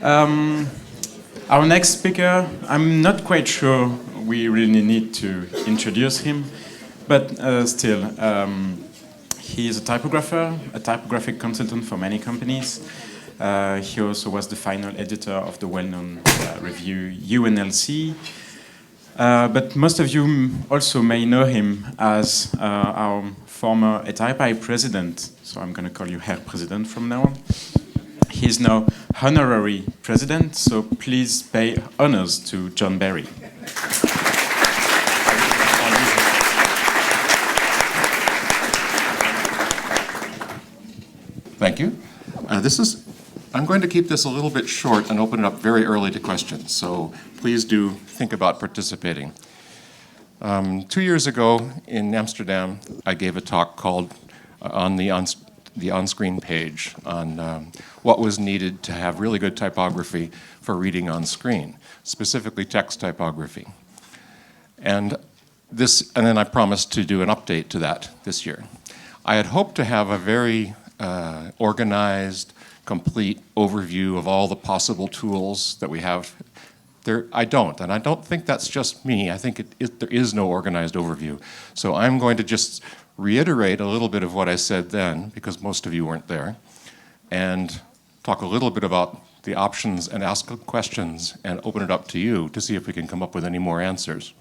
Um, our next speaker, I'm not quite sure we really need to introduce him, but still, he is a typographer, a typographic consultant for many companies. He also was the final editor of the well-known review UNLC. But most of you also may know him as our former ATypI president, so I'm going to call you Herr President from now on. He's now honorary president, so please pay honors to John Barry. Thank you. I'm going to keep this a little bit short and open it up very early to questions, so please do think about participating. 2 years ago in Amsterdam, I gave a talk called on the Onscreen Page on what was needed to have really good typography for reading on screen, specifically text typography. And then I promised to do an update to that this year. I had hoped to have a very organized, complete overview of all the possible tools that we have. I don't, and I don't think that's just me. I think there is no organized overview. So I'm going to just reiterate a little bit of what I said then, because most of you weren't there, and talk a little bit about the options and ask questions and open it up to you to see if we can come up with any more answers.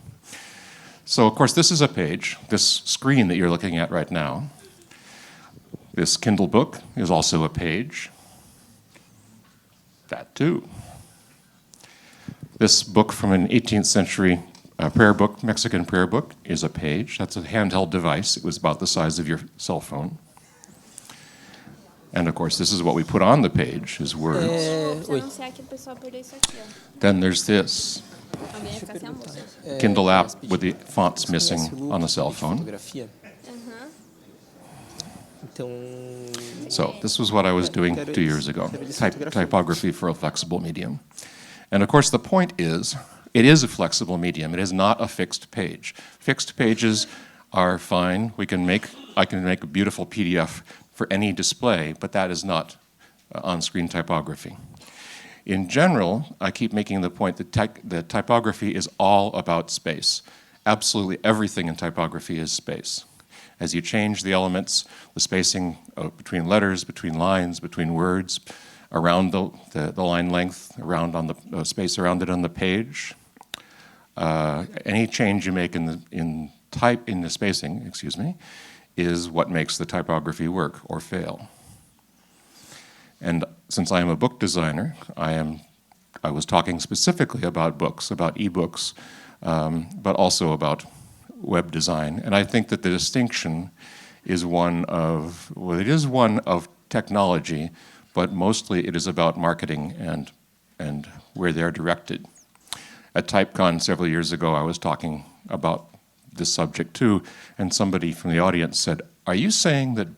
So, of course, this is a page, this screen that you're looking at right now. This Kindle book is also a page. That too. This book from an 18th century prayer book, Mexican prayer book, is a page. That's a handheld device. It was about the size of your cell phone. And of course, this is what we put on the page, is words. Then there's this Kindle app with the fonts missing on the cell phone. So this was what I was doing 2 years ago, typography for a flexible medium. And of course, the point is, it is a flexible medium. It is not a fixed page. Fixed pages are fine. I can make a beautiful PDF for any display, but that is not on-screen typography. In general, I keep making the point that typography is all about space. Absolutely everything in typography is space. As you change the elements, the spacing between letters, between lines, between words, around the line length, around on the space around it on the page, any change you make in the spacing, excuse me, is what makes the typography work or fail. And since I am a book designer, I was talking specifically about books, about ebooks, but also about web design. And I think that the distinction is one of technology, but mostly it is about marketing and where they're directed. At TypeCon several years ago, I was talking about this subject too, and somebody from the audience said, "Are you saying that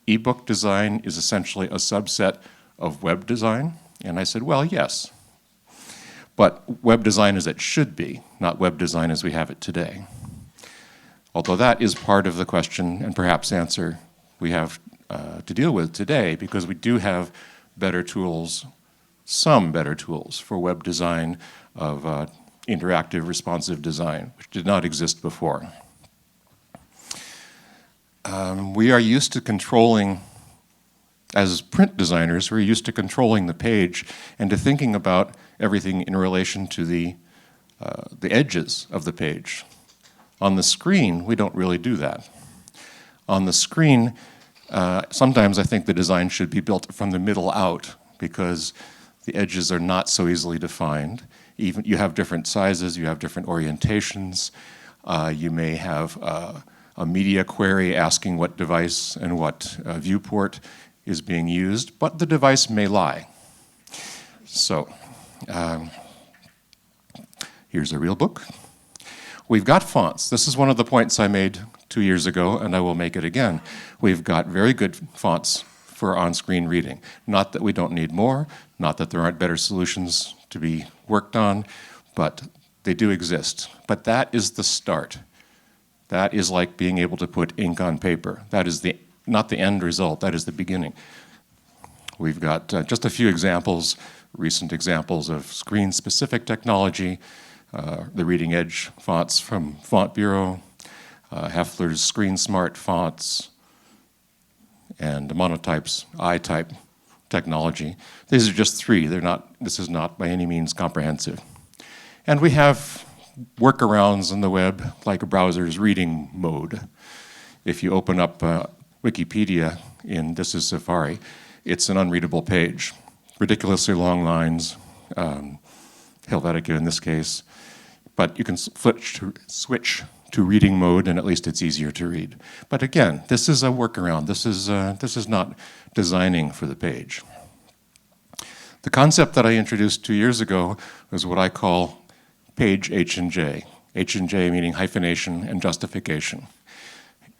ebook design is essentially a subset of web design?" And I said, well, yes. But web design as it should be, not web design as we have it today. Although that is part of the question and perhaps answer we have to deal with today, because we do have better tools, some better tools for web design of interactive responsive design, which did not exist before. We are used to controlling, as print designers, we're used to controlling the page and to thinking about everything in relation to the edges of the page. On the screen, we don't really do that. On the screen, sometimes I think the design should be built from the middle out, because the edges are not so easily defined. Even you have different sizes, you have different orientations. You may have a media query asking what device and what viewport is being used, but the device may lie. So here's a real book. We've got fonts. This is one of the points I made 2 years ago, and I will make it again. We've got very good fonts for on-screen reading. Not that we don't need more, not that there aren't better solutions to be worked on, but they do exist. But that is the start. That is like being able to put ink on paper. That is not the end result, that is the beginning. We've got just a few examples recent examples of screen-specific technology, the Reading Edge fonts from Font Bureau, Heffler's Screen Smart fonts, and Monotype's ATypI technology. These are just three. This is not by any means comprehensive. And we have workarounds on the web, like a browser's reading mode. If you open up Wikipedia this is Safari, it's an unreadable page. Ridiculously long lines, Helvetica in this case, but you can switch to reading mode, and at least it's easier to read. But again, this is a workaround. This is not designing for the page. The concept that I introduced 2 years ago was what I call page H&J. H&J meaning hyphenation and justification.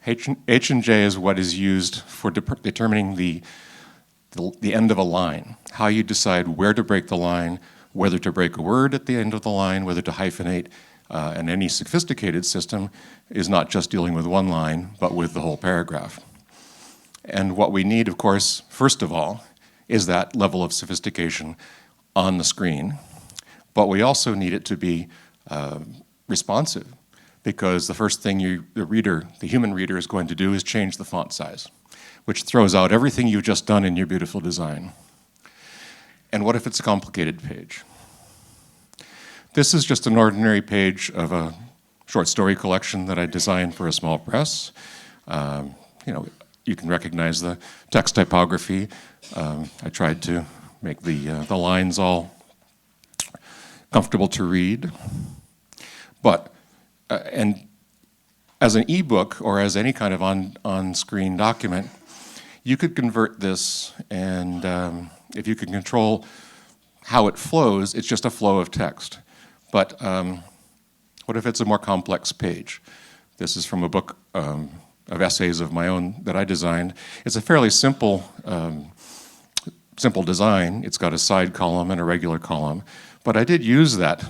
H&J is what is used for determining the end of a line, how you decide where to break the line, whether to break a word at the end of the line, whether to hyphenate, and any sophisticated system is not just dealing with one line, but with the whole paragraph. And what we need, of course, first of all, is that level of sophistication on the screen, but we also need it to be responsive, because the first thing the human reader is going to do is change the font size, which throws out everything you've just done in your beautiful design. And what if it's a complicated page? This is just an ordinary page of a short story collection that I designed for a small press. You can recognize the text typography. I tried to make the lines all comfortable to read. But, and as an ebook or as any kind of on-screen document, you could convert this, and if you can control how it flows, it's just a flow of text. But what if it's a more complex page? This is from a book of essays of my own that I designed. It's a fairly simple design. It's got a side column and a regular column. But I did use that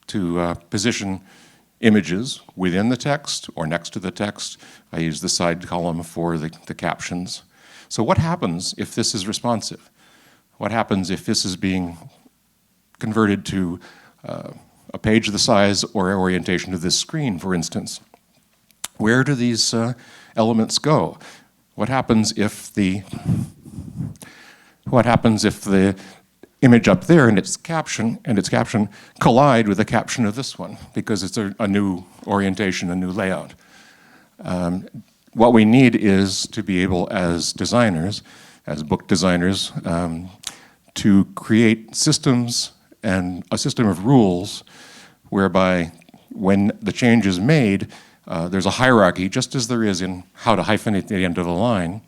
to position images within the text or next to the text. I used the side column for the captions. So what happens if this is responsive? What happens if this is being converted to a page the size or orientation of this screen, for instance? Where do these elements go? What happens if the image up there and its caption collide with the caption of this one, because it's a new orientation, a new layout? What we need is to be able, as designers, as book designers, to create systems and a system of rules whereby when the change is made, there's a hierarchy, just as there is in how to hyphenate the end of the line,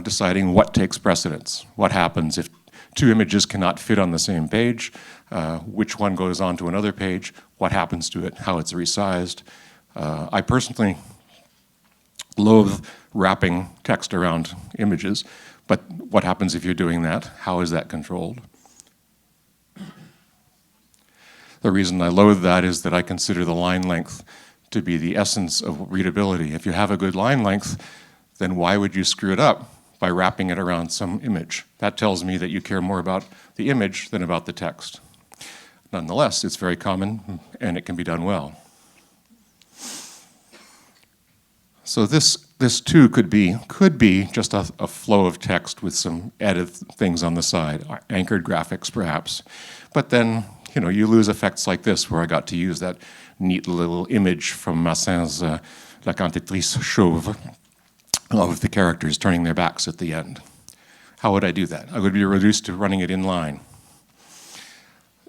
deciding what takes precedence. What happens if two images cannot fit on the same page? Which one goes on to another page? What happens to it? How it's resized? I personally loathe wrapping text around images, but what happens if you're doing that? How is that controlled? The reason I loathe that is that I consider the line length to be the essence of readability. If you have a good line length, then why would you screw it up by wrapping it around some image? That tells me that you care more about the image than about the text. Nonetheless, it's very common and it can be done well. So this too could be just a flow of text with some added things on the side, anchored graphics perhaps. But then, you lose effects like this, where I got to use that neat little image from Massin's La Cantatrice Chauve of the characters turning their backs at the end. How would I do that? I would be reduced to running it in line.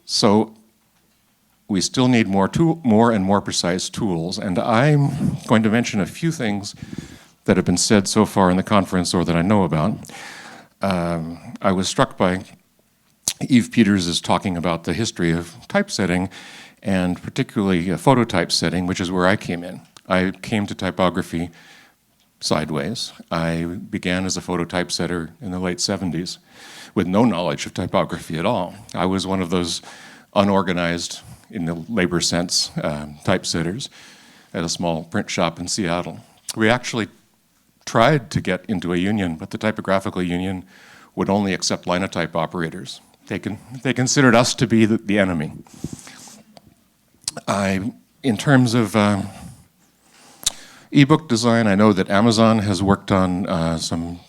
So we still need more and more precise tools, and I'm going to mention a few things that have been said so far in the conference or that I know about. I was struck by Yves Peters' talking about the history of typesetting, and particularly photo typesetting, which is where I came in. I came to typography sideways. I began as a photo typesetter in the late 70s with no knowledge of typography at all. I was one of those unorganized, in the labor sense, typesetters at a small print shop in Seattle. We actually tried to get into a union, but the typographical union would only accept linotype operators. they considered us to be the enemy. In terms of ebook design, I know that Amazon has worked on some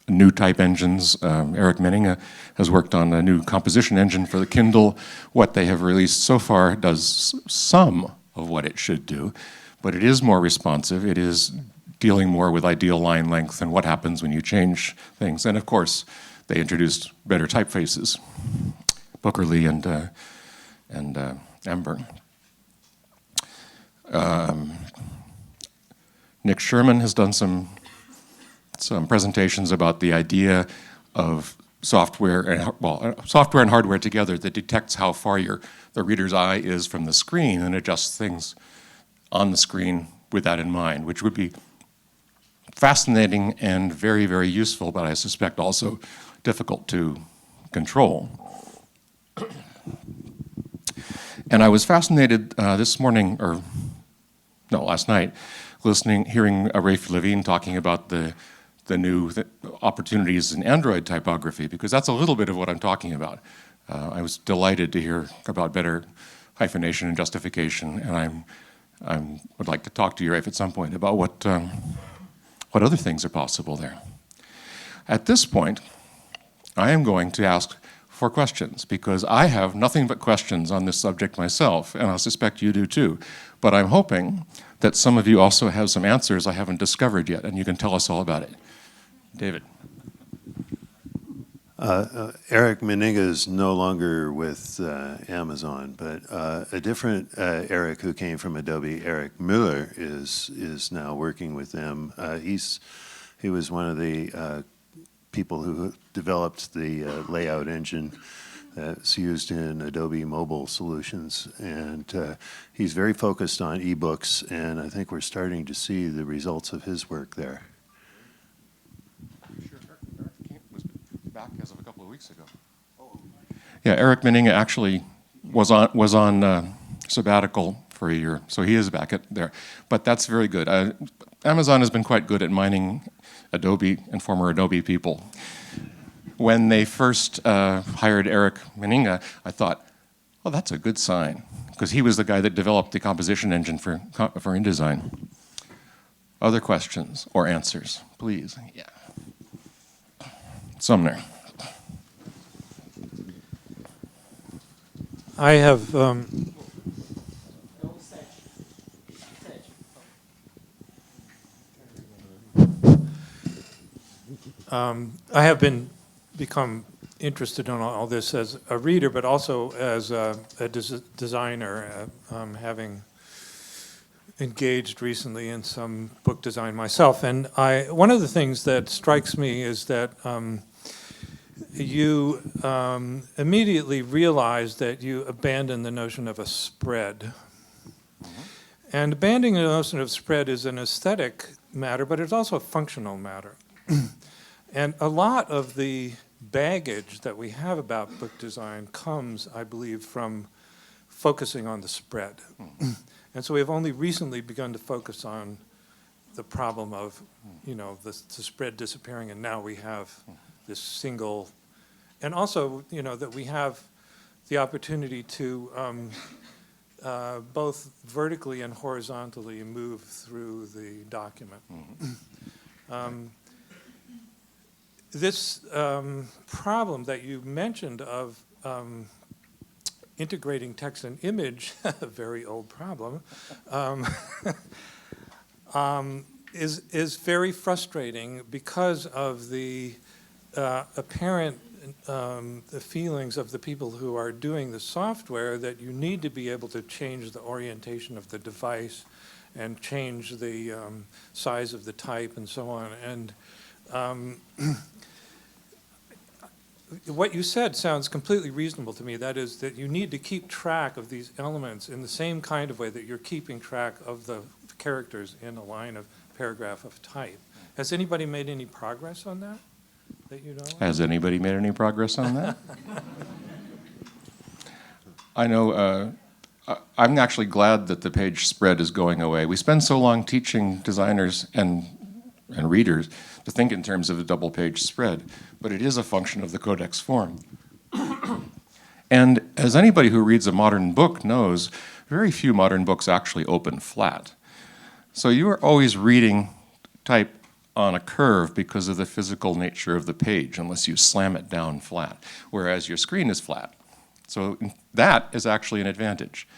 new type engines. Eric Menninga has worked on a new composition engine for the Kindle. What they have released so far does some of what it should do, but it is more responsive. It is dealing more with ideal line length and what happens when you change things. And of course, they introduced better typefaces, Bookerly and Ember. Nick Sherman has done some presentations about the idea of software and hardware together that detects how far the reader's eye is from the screen and adjusts things on the screen with that in mind, which would be fascinating and very, very useful, but I suspect also difficult to control. And I was fascinated last night, hearing Rafe Levine talking about the new opportunities in Android typography, because that's a little bit of what I'm talking about. I was delighted to hear about better hyphenation and justification, and I would like to talk to you, Rafe, at some point about what other things are possible there. At this point, I am going to ask for questions, because I have nothing but questions on this subject myself, and I suspect you do too. But I'm hoping that some of you also have some answers I haven't discovered yet, and you can tell us all about it. David. Eric Menninga is no longer with Amazon, but a different Eric who came from Adobe, Eric Mueller, is now working with them. He was one of the people who developed the layout engine that's used in Adobe mobile solutions, and he's very focused on ebooks, and I think we're starting to see the results of his work there. Back as of a couple of weeks ago. Yeah, Eric Menninga actually was on sabbatical for a year, so he is back there. But that's very good. Amazon has been quite good at mining Adobe and former Adobe people. When they first hired Eric Menninga, I thought, oh, that's a good sign, because he was the guy that developed the composition engine for InDesign. Other questions or answers, please? Yeah. Sumner. I have become interested in all this as a reader, but also as a designer, having engaged recently in some book design myself. And one of the things that strikes me is that you immediately realize that you abandon the notion of a spread. Mm-hmm. And abandoning the notion of spread is an aesthetic matter, but it's also a functional matter. And a lot of the baggage that we have about book design comes, I believe, from focusing on the spread. Mm-hmm. And so we have only recently begun to focus on the problem of, the spread disappearing, and now we have this single, and also, that we have the opportunity to both vertically and horizontally move through the document. Mm-hmm. This problem that you mentioned of integrating text and image, a very old problem, is very frustrating because of the apparent the feelings of the people who are doing the software that you need to be able to change the orientation of the device and change the size of the type and so on. And what you said sounds completely reasonable to me. That is that you need to keep track of these elements in the same kind of way that you're keeping track of the characters in a line of paragraph of type. Has anybody made any progress on that you know? Has anybody made any progress on that? I know, I'm actually glad that the page spread is going away. We spend so long teaching designers and readers to think in terms of a double page spread, but it is a function of the codex form. And as anybody who reads a modern book knows, very few modern books actually open flat. So you are always reading type on a curve because of the physical nature of the page, unless you slam it down flat, whereas your screen is flat. So that is actually an advantage.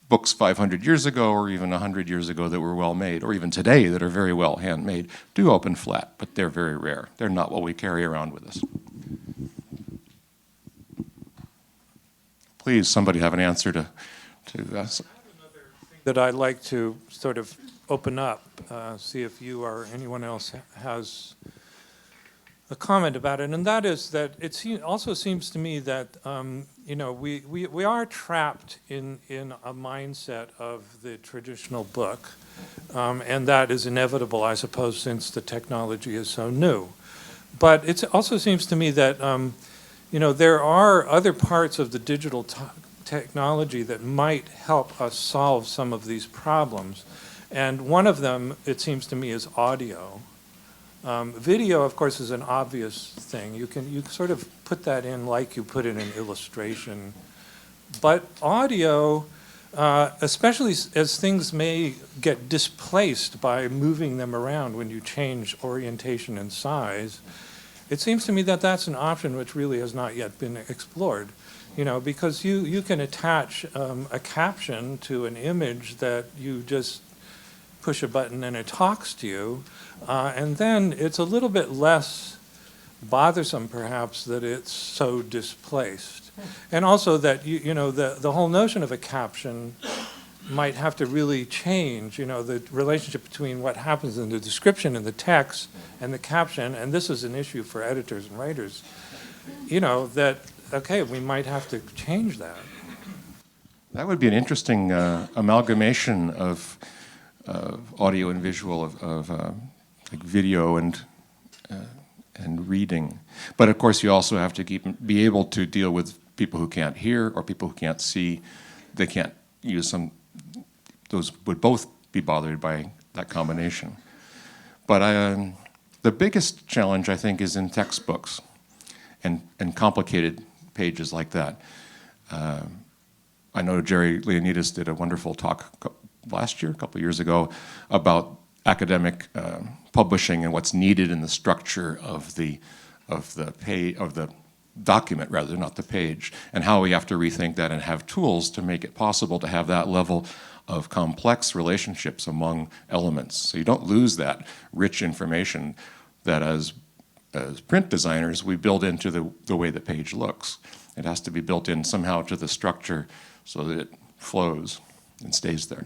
Books 500 years ago or even 100 years ago that were well made, or even today that are very well handmade, do open flat, but they're very rare. They're not what we carry around with us. Please, somebody have an answer to us. That I'd like to sort of open up, see if you or anyone else has a comment about it, and that is that it also seems to me that you know, we are trapped in a mindset of the traditional book, and that is inevitable, I suppose, since the technology is so new. But it also seems to me that you know, there are other parts of the digital technology that might help us solve some of these problems. And one of them, it seems to me, is audio. Video, of course, is an obvious thing. You sort of put that in like you put in an illustration. But audio, especially as things may get displaced by moving them around when you change orientation and size, it seems to me that that's an option which really has not yet been explored. You know, because you can attach a caption to an image that you just push a button and it talks to you, and then it's a little bit less bothersome, perhaps, that it's so displaced. And also that, you know, the whole notion of a caption might have to really change, you know, the relationship between what happens in the description and the text and the caption, and this is an issue for editors and writers, you know, that, okay, we might have to change that. That would be an interesting amalgamation of audio and visual, of like video and reading. But of course, you also have to be able to deal with people who can't hear or people who can't see. They can't use some. Those would both be bothered by that combination. But the biggest challenge, I think, is in textbooks and complicated pages like that. I know Jerry Leonidas did a wonderful talk last year, a couple of years ago, about academic publishing and what's needed in the structure of the document, rather, not the page, and how we have to rethink that and have tools to make it possible to have that level of complex relationships among elements. So you don't lose that rich information that as print designers we build into the way the page looks. It has to be built in somehow to the structure so that it flows and stays there.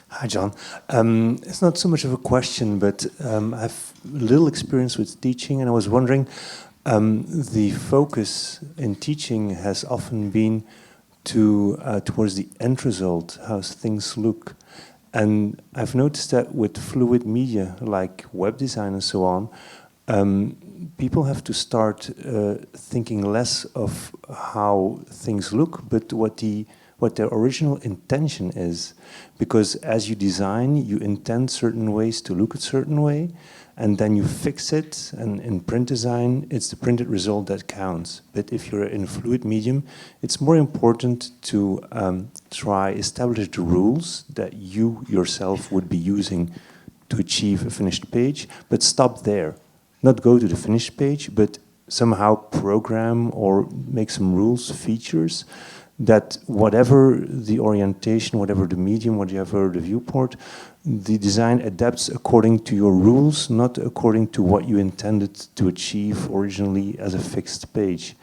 Hi, John. It's not so much of a question, but I have little experience with teaching, and I was wondering, the focus in teaching has often been towards the end result, how things look. And I've noticed that with fluid media, like web design and so on, people have to start thinking less of how things look, but what their original intention is. Because as you design, you intend certain ways to look a certain way, and then you fix it, and in print design, it's the printed result that counts. But if you're in a fluid medium, it's more important to establish the rules that you yourself would be using to achieve a finished page, but stop there. Not go to the finished page, but somehow program or make some rules, features, that whatever the orientation, whatever the medium, whatever the viewport, the design adapts according to your rules, not according to what you intended to achieve originally as a fixed page.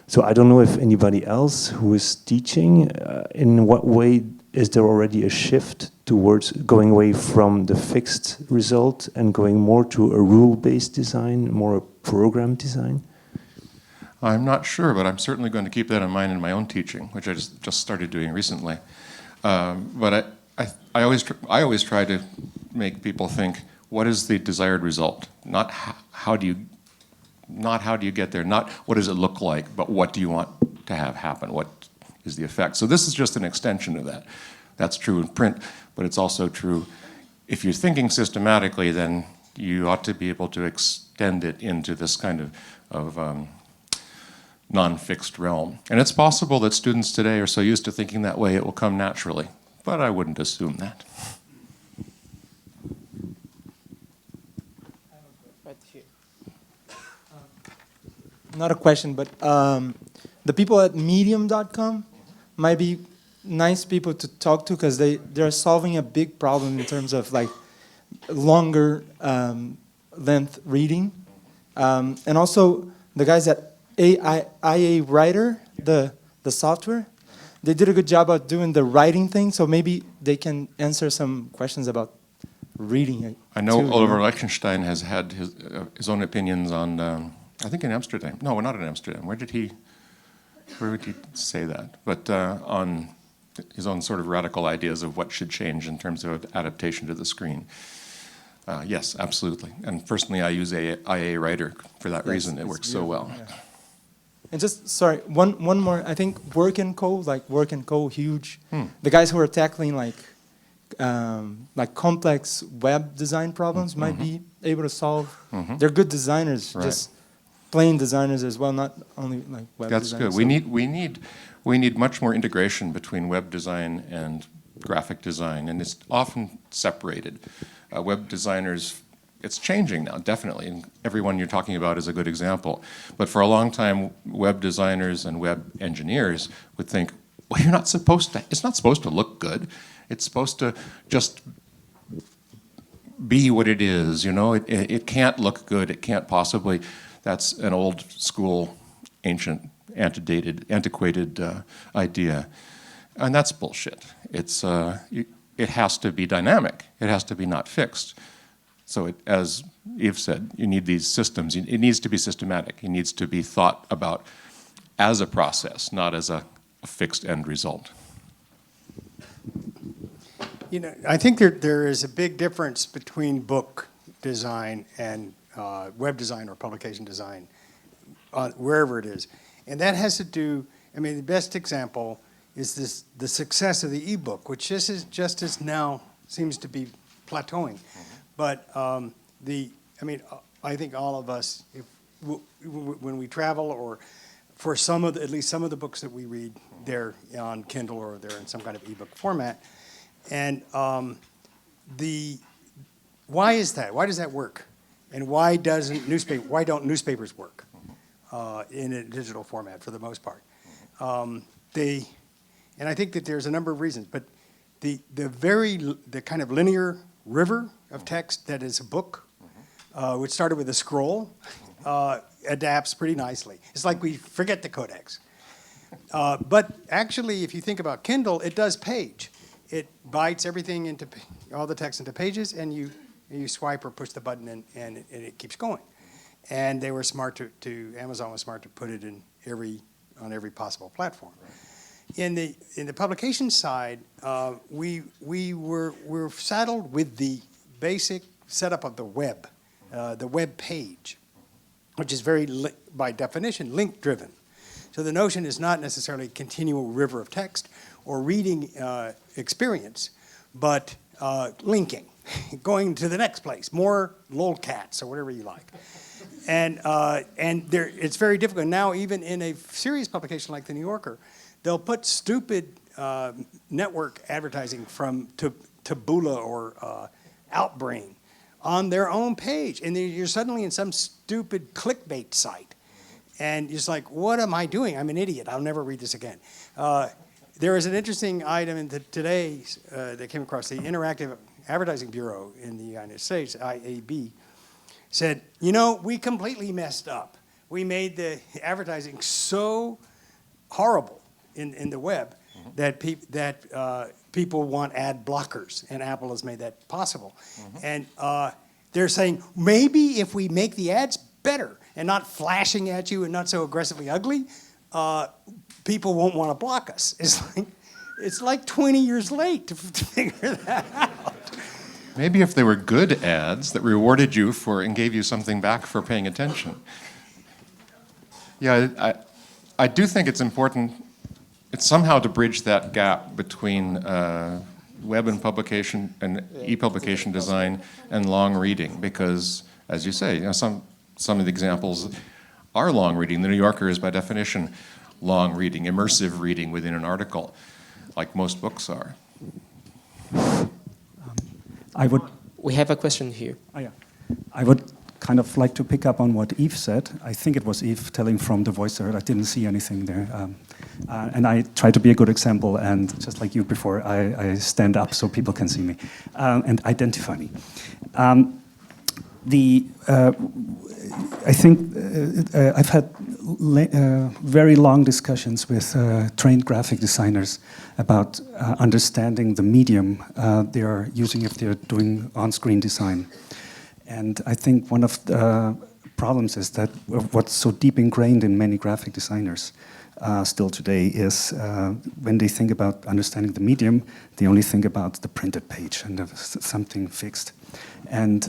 So I don't know if anybody else who is teaching, in what way is there already a shift towards going away from the fixed result and going more to a rule-based design, more a program design? I'm not sure, but I'm certainly going to keep that in mind in my own teaching, which I just started doing recently. But I always try to make people think, what is the desired result? Not how do you get there? Not what does it look like, but what do you want to have happen? What is the effect? So this is just an extension of that. That's true in print, but it's also true if you're thinking systematically, then you ought to be able to extend it into this kind of non-fixed realm. And it's possible that students today are so used to thinking that way it will come naturally, but I wouldn't assume that. Right here. Not a question, but the people at medium.com might be nice people to talk to because they're solving a big problem in terms of like longer length reading. And also the guys at IA Writer, the software, they did a good job of doing the writing thing, so maybe they can answer some questions about reading it. I know too, Oliver Lichtenstein has had his own opinions on, I think in Amsterdam. No, not in Amsterdam. Where would he say that? But on his own sort of radical ideas of what should change in terms of adaptation to the screen. Yes, absolutely. And personally, I use IA Writer for that reason. It works so well. Yeah. And just, sorry, one more. I think Work & Co, huge. The guys who are tackling like complex web design problems might be able to solve. They're good designers, just plain designers as well, not only like web That's designers. good. We need much more integration between web design and graphic design, and it's often separated. Web designers, it's changing now, definitely, and everyone you're talking about is a good example. But for a long time, web designers and web engineers would think, well, it's not supposed to look good. It's supposed to just be what it is, you know? It can't look good, it can't possibly. That's an old school, ancient, antiquated idea. And that's bullshit. It has to be dynamic. It has to be not fixed. So as Yves said, you need these systems. It needs to be systematic. It needs to be thought about as a process, not as a fixed end result. You know, I think there is a big difference between book design and web design or publication design, wherever it is. And that has to do, I mean, the best example is the success of the ebook, which just as now seems to be plateauing. But I think all of us, when we travel or for at least some of the books that we read, they're on Kindle or they're in some kind of ebook format. And why is that? Why does that work? And why don't newspapers work in a digital format for the most part? And I think that there's a number of reasons, but the kind of linear river of text that is a book, which started with a scroll, adapts pretty nicely. It's like we forget the codex. But actually, if you think about Kindle, it does page. It bites everything into all the text into pages, and you swipe or push the button, and it keeps going. And they were smart Amazon was smart to put it on every possible platform. Right. In the publication side, we were saddled with the basic setup of the web page, which is by definition, link-driven. So the notion is not necessarily a continual river of text or reading experience, but linking, going to the next place, more lolcats or whatever you like. And it's very difficult. Now, even in a serious publication like The New Yorker, they'll put stupid network advertising from Taboola or Outbrain on their own page. And you're suddenly in some stupid clickbait site. And you're just like, what am I doing? I'm an idiot. I'll never read this again. There is an interesting item in today that came across. The Interactive Advertising Bureau in the United States, IAB, said, you know, we completely messed up. We made the advertising so horrible in the web that people want ad blockers, and Apple has made that possible. And they're saying, maybe if we make the ads better and not flashing at you and not so aggressively ugly, people won't want to block us. It's like 20 years late to figure that out. Maybe if they were good ads that rewarded you and gave you something back for paying attention. Yeah, I do think it's important. It's somehow to bridge that gap between web and publication and e-publication design and long reading, because, as you say, some of the examples are long reading. The New Yorker is by definition long reading, immersive reading within an article, like most books are. We have a question here. Oh, yeah. I would kind of like to pick up on what Eve said. I think it was Eve telling from the voiceover. I didn't see anything there. And I try to be a good example, and just like you before, I stand up so people can see me and identify me. I think I've had very long discussions with trained graphic designers about understanding the medium they are using if they're doing on-screen design. And I think one of the problems is that what's so deep ingrained in many graphic designers still today is when they think about understanding the medium, they only think about the printed page and something fixed. And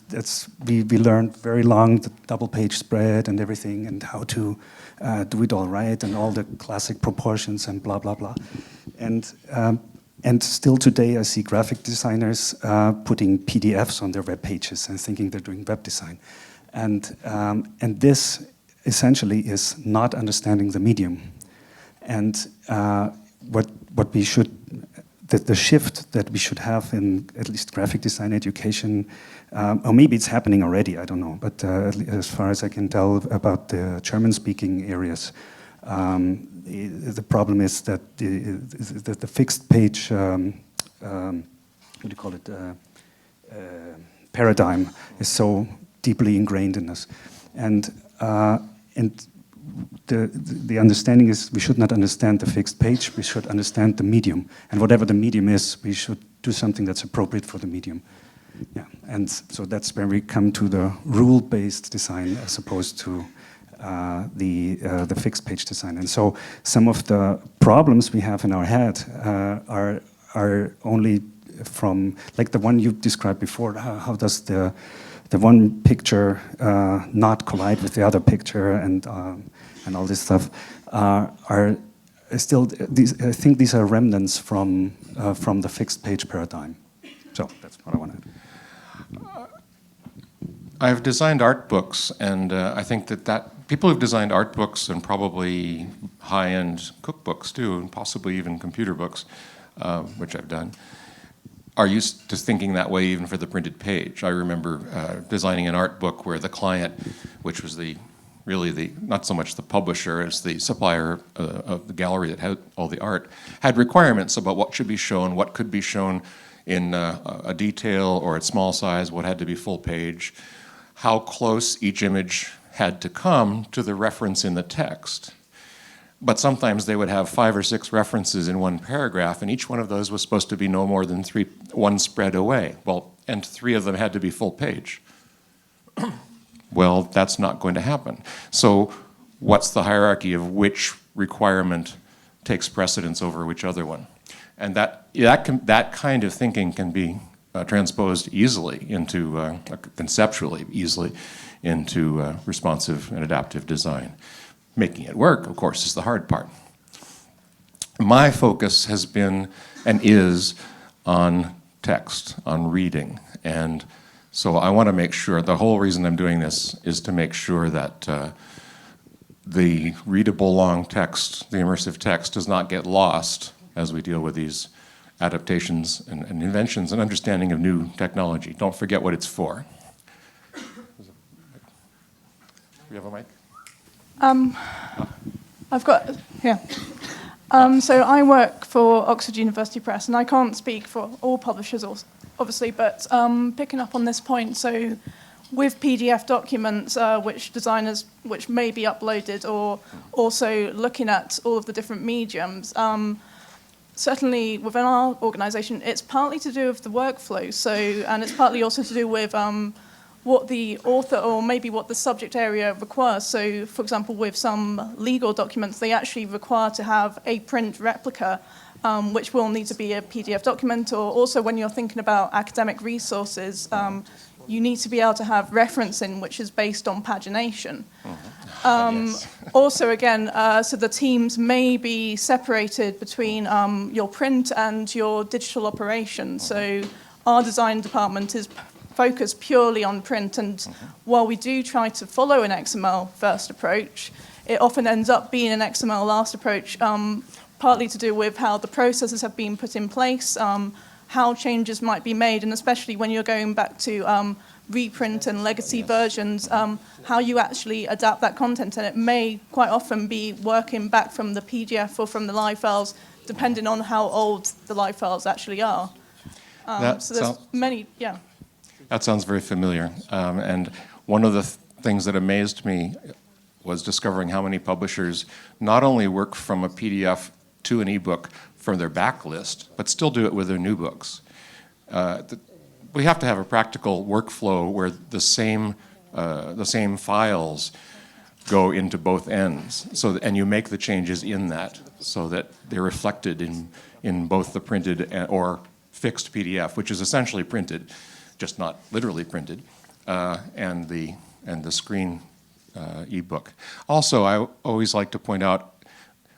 that's we learned very long the double page spread and everything, and how to do it all right, and all the classic proportions and blah blah blah. And still today, I see graphic designers putting PDFs on their web pages and thinking they're doing web design, and this essentially is not understanding the medium. And what we should, the shift that we should have in at least graphic design education, or maybe it's happening already, I don't know, but as far as I can tell about the German-speaking areas, the problem is that the fixed page, what do you call it, paradigm is so deeply ingrained in us. And the understanding is we should not understand the fixed page, we should understand the medium. And whatever the medium is, we should do something that's appropriate for the medium. Yeah, and so that's where we come to the rule-based design as opposed to the fixed page design. And so some of the problems we have in our head are only from, like the one you described before, how does the one picture not collide with the other picture, and all this stuff are still, I think these are remnants from the fixed page paradigm. So that's what I wanted. I've designed art books, and I think that people who've designed art books and probably high-end cookbooks too, and possibly even computer books, which I've done, are used to thinking that way even for the printed page. I remember designing an art book where the client, which was not so much the publisher as the supplier of the gallery that had all the art, had requirements about what should be shown, what could be shown in a detail or at small size, what had to be full page, how close each image had to come to the reference in the text. But sometimes they would have 5 or 6 references in one paragraph, and each one of those was supposed to be no more than one spread away. Well, and 3 of them had to be full page. Well, that's not going to happen. So what's the hierarchy of which requirement takes precedence over which other one? And that kind of thinking can be transposed easily into, conceptually easily, into responsive and adaptive design. Making it work, of course, is the hard part. My focus has been and is on text, on reading. And so I want to make sure, the whole reason I'm doing this is to make sure that the readable long text, the immersive text, does not get lost as we deal with these adaptations and inventions and understanding of new technology. Don't forget what it's for. Do we have a mic? I've got, yeah. So I work for Oxford University Press, and I can't speak for all publishers, obviously, but picking up on this point, so with PDF documents, which may be uploaded, or also looking at all of the different mediums, certainly within our organisation, it's partly to do with the workflow, and it's partly also to do with what the author or maybe what the subject area requires. So, for example, with some legal documents, they actually require to have a print replica, which will need to be a PDF document, or also when you're thinking about academic resources, you need to be able to have referencing, which is based on pagination. Yes. Also, again, so the teams may be separated between your print and your digital operation. So our design department is focused purely on print, and while we do try to follow an XML first approach, it often ends up being an XML last approach, partly to do with how the processes have been put in place, how changes might be made, and especially when you're going back to reprint and legacy versions, how you actually adapt that content. And it may quite often be working back from the PDF or from the live files, depending on how old the live files actually are. So there's many, yeah. That sounds very familiar. And one of the things that amazed me was discovering how many publishers not only work from a PDF to an ebook from their backlist, but still do it with their new books. We have to have a practical workflow where the same files go into both ends, and you make the changes in that so that they're reflected in both the printed or fixed PDF, which is essentially printed, just not literally printed, and the screen ebook. Also, I always like to point out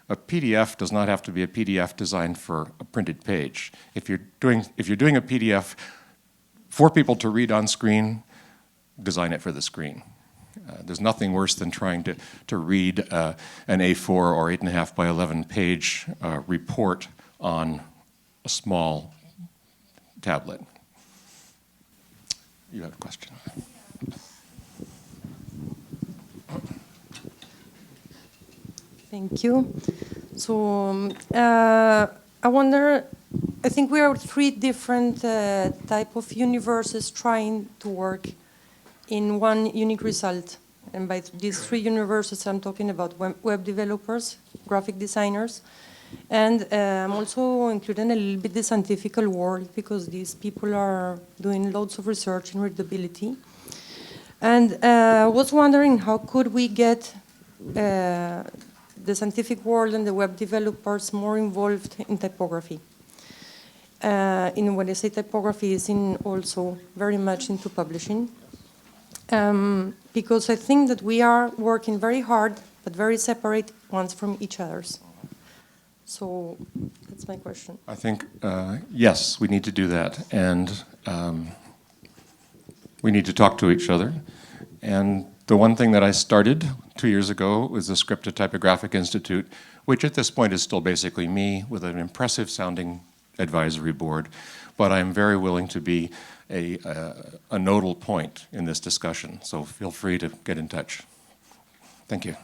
a PDF does not have to be a PDF designed for a printed page. If you're doing a PDF for people to read on screen, design it for the screen. There's nothing worse than trying to read an A4 or 8.5 by 11 page report on a small tablet. You have a question? Thank you. So I wonder, I think we are three different type of universes trying to work in one unique result. And by these three universes, I'm talking about web developers, graphic designers, and I'm also including a little bit the scientific world, because these people are doing loads of research in readability. And I was wondering, how could we get the scientific world and the web developers more involved in typography? When I say typography, is also very much into publishing. Because I think that we are working very hard, but very separate ones from each other's. So that's my question. I think, yes, we need to do that. And we need to talk to each other. And the one thing that I started 2 years ago was the Scripted Typographic Institute, which at this point is still basically me with an impressive sounding advisory board. But I'm very willing to be a nodal point in this discussion. So feel free to get in touch. Thank you.